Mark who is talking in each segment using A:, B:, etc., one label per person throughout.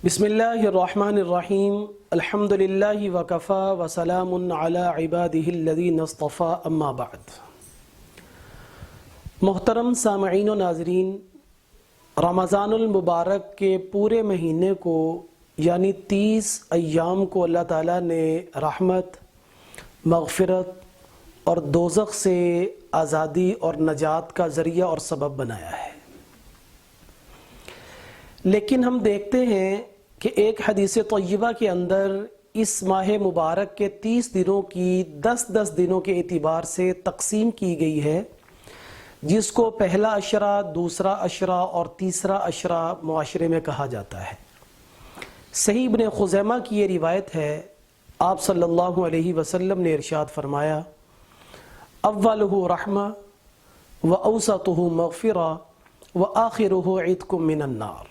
A: بسم اللہ الرحمن الرحیم الحمد للہ وکفا وسلام علی عبادہ الذین اصطفیٰ اما بعد۔ محترم سامعین و ناظرین، رمضان المبارک کے پورے مہینے کو یعنی 30 ایام کو اللہ تعالیٰ نے رحمت، مغفرت اور دوزخ سے آزادی اور نجات کا ذریعہ اور سبب بنایا ہے۔ لیکن ہم دیکھتے ہیں کہ ایک حدیث طیبہ کے اندر اس ماہ مبارک کے 30 دنوں کی 10 دنوں کے اعتبار سے تقسیم کی گئی ہے، جس کو پہلا عشرہ، دوسرا عشرہ اور تیسرا عشرہ معاشرے میں کہا جاتا ہے۔ صحیح ابن خزیمہ کی یہ روایت ہے، آپ صلی اللہ علیہ وسلم نے ارشاد فرمایا: اولہ رحمہ واوسطہ مغفرہ وآخرہ عتق من النار،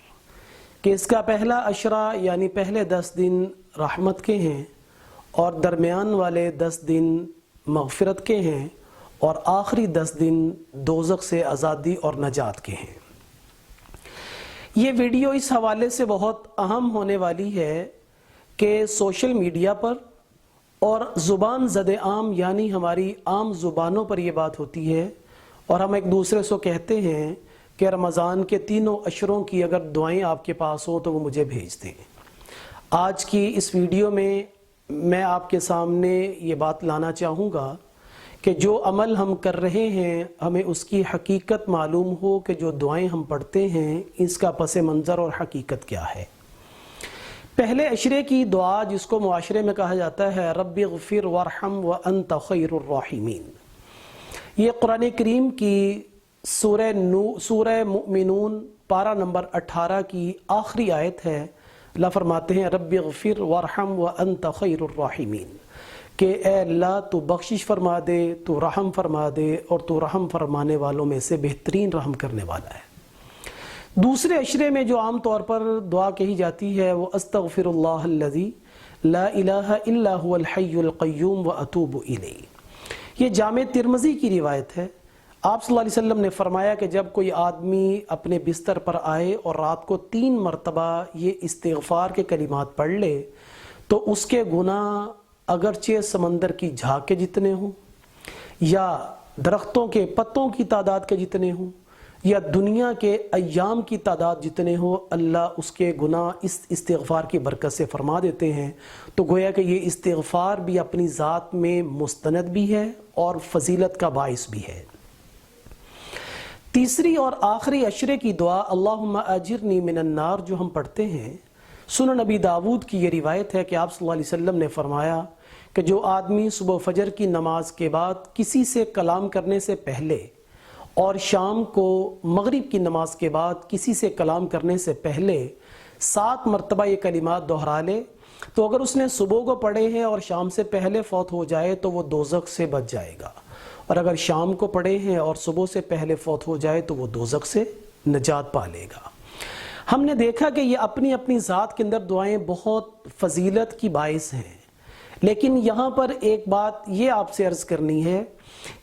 A: کہ اس کا پہلا عشرہ یعنی پہلے 10 دن رحمت کے ہیں اور درمیان والے 10 دن مغفرت کے ہیں اور آخری 10 دن دوزخ سے آزادی اور نجات کے ہیں۔ یہ ویڈیو اس حوالے سے بہت اہم ہونے والی ہے کہ سوشل میڈیا پر اور زبان زد عام یعنی ہماری عام زبانوں پر یہ بات ہوتی ہے، اور ہم ایک دوسرے سے کہتے ہیں کہ رمضان کے تینوں عشروں کی اگر دعائیں آپ کے پاس ہوں تو وہ مجھے بھیج دیں۔ آج کی اس ویڈیو میں آپ کے سامنے یہ بات لانا چاہوں گا کہ جو عمل ہم کر رہے ہیں ہمیں اس کی حقیقت معلوم ہو کہ جو دعائیں ہم پڑھتے ہیں اس کا پس منظر اور حقیقت کیا ہے۔ پہلے عشرے کی دعا جس کو معاشرے میں کہا جاتا ہے رب اغفر وارحم وانت خیر الراحمین، یہ قرآن کریم کی سورہ مؤمنون پارہ نمبر 18 کی آخری آیت ہے۔ اللہ فرماتے ہیں رب اغفر وارحم وانت خیر الراحمین، کہ اے اللہ تو بخشش فرما دے، تو رحم فرما دے اور تو رحم فرمانے والوں میں سے بہترین رحم کرنے والا ہے۔ دوسرے عشرے میں جو عام طور پر دعا کہی جاتی ہے وہ استغفر اللہ الذی لا الہ الا هو الحی القیوم واتوب الیہ، یہ جامع ترمذی کی روایت ہے۔ آپ صلی اللہ علیہ وسلم نے فرمایا کہ جب کوئی آدمی اپنے بستر پر آئے اور رات کو 3 مرتبہ یہ استغفار کے کلمات پڑھ لے تو اس کے گناہ اگرچہ سمندر کی جھاگ کے جتنے ہوں، یا درختوں کے پتوں کی تعداد کے جتنے ہوں، یا دنیا کے ایام کی تعداد جتنے ہوں، اللہ اس کے گناہ اس استغفار کی برکت سے فرما دیتے ہیں۔ تو گویا کہ یہ استغفار بھی اپنی ذات میں مستند بھی ہے اور فضیلت کا باعث بھی ہے۔ تیسری اور آخری عشرے کی دعا اللہم اجرنی من النار جو ہم پڑھتے ہیں، سنن نبی داود کی یہ روایت ہے کہ آپ صلی اللہ علیہ وسلم نے فرمایا کہ جو آدمی صبح فجر کی نماز کے بعد کسی سے کلام کرنے سے پہلے اور شام کو مغرب کی نماز کے بعد کسی سے کلام کرنے سے پہلے 7 مرتبہ یہ کلمات دہرا لے، تو اگر اس نے صبح کو پڑھے ہیں اور شام سے پہلے فوت ہو جائے تو وہ دوزخ سے بچ جائے گا، اور اگر شام کو پڑھے ہیں اور صبح سے پہلے فوت ہو جائے تو وہ دوزخ سے نجات پا لے گا۔ ہم نے دیکھا کہ یہ اپنی اپنی ذات کے اندر دعائیں بہت فضیلت کی باعث ہیں، لیکن یہاں پر ایک بات یہ آپ سے عرض کرنی ہے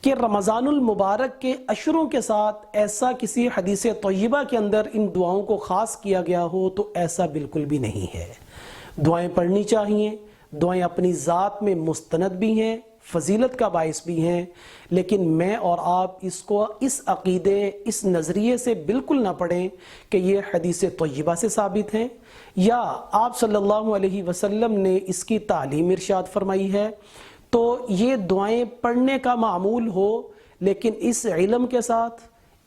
A: کہ رمضان المبارک کے عشروں کے ساتھ ایسا کسی حدیث طیبہ کے اندر ان دعاؤں کو خاص کیا گیا ہو تو ایسا بالکل بھی نہیں ہے۔ دعائیں پڑھنی چاہیے، دعائیں اپنی ذات میں مستند بھی ہیں، فضیلت کا باعث بھی ہیں، لیکن میں اور آپ اس کو اس عقیدے، اس نظریے سے بالکل نہ پڑھیں کہ یہ حدیث طیبہ سے ثابت ہیں یا آپ صلی اللہ علیہ وسلم نے اس کی تعلیم ارشاد فرمائی ہے، تو یہ دعائیں پڑھنے کا معمول ہو، لیکن اس علم کے ساتھ،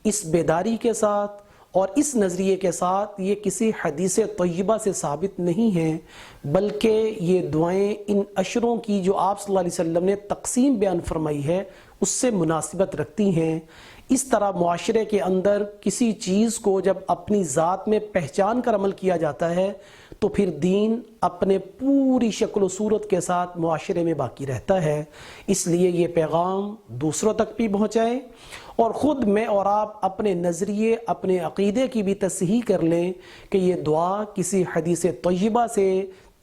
A: اس بیداری کے ساتھ اور اس نظریے کے ساتھ یہ کسی حدیث طیبہ سے ثابت نہیں ہیں، بلکہ یہ دعائیں ان عشروں کی جو آپ صلی اللہ علیہ وسلم نے تقسیم بیان فرمائی ہے اس سے مناسبت رکھتی ہیں۔ اس طرح معاشرے کے اندر کسی چیز کو جب اپنی ذات میں پہچان کر عمل کیا جاتا ہے تو پھر دین اپنے پوری شکل و صورت کے ساتھ معاشرے میں باقی رہتا ہے۔ اس لیے یہ پیغام دوسروں تک بھی پہنچائیں اور خود میں اور آپ اپنے نظریے، اپنے عقیدے کی بھی تصحیح کر لیں کہ یہ دعا کسی حدیث طیبہ سے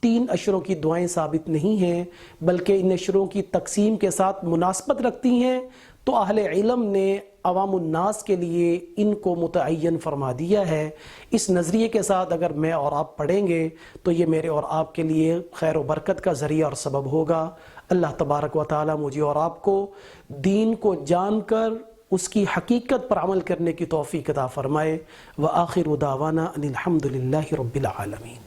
A: 3 عشروں کی دعائیں ثابت نہیں ہیں، بلکہ ان عشروں کی تقسیم کے ساتھ مناسبت رکھتی ہیں۔ تو اہل علم نے عوام الناس کے لیے ان کو متعین فرما دیا ہے۔ اس نظریے کے ساتھ اگر میں اور آپ پڑھیں گے تو یہ میرے اور آپ کے لیے خیر و برکت کا ذریعہ اور سبب ہوگا۔ اللہ تبارک و تعالی مجھے اور آپ کو دین کو جان کر اس کی حقیقت پر عمل کرنے کی توفیق عطا فرمائے۔ وآخر دعوانا ان الحمد للہ رب العالمین۔